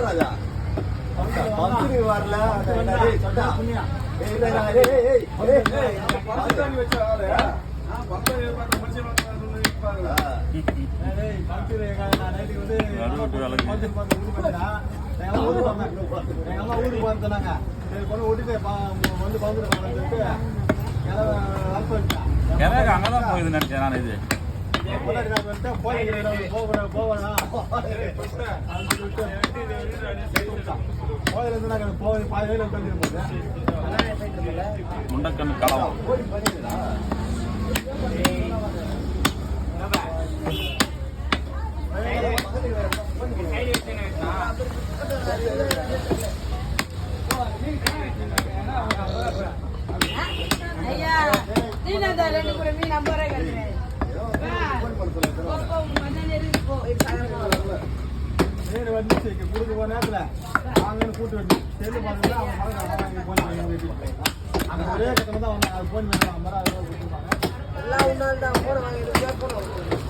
ராஜா வரல அங்கதான் போகுது நினைச்சேன் நான் இது முண்டக்கண்ணு களம் ஐயா ரெண்டு கூட மீன் 50 ரூபாய் கட்டுறேன் கொடுக்க போன நேரத்துல அங்கே கூட்டு வந்து செல்லு பார்த்தா அவங்க ஒரே கட்டணம் தான் போன் பண்ணுவாங்க எல்லாம் ஒன்றால் தான் போன வாங்கிட்டு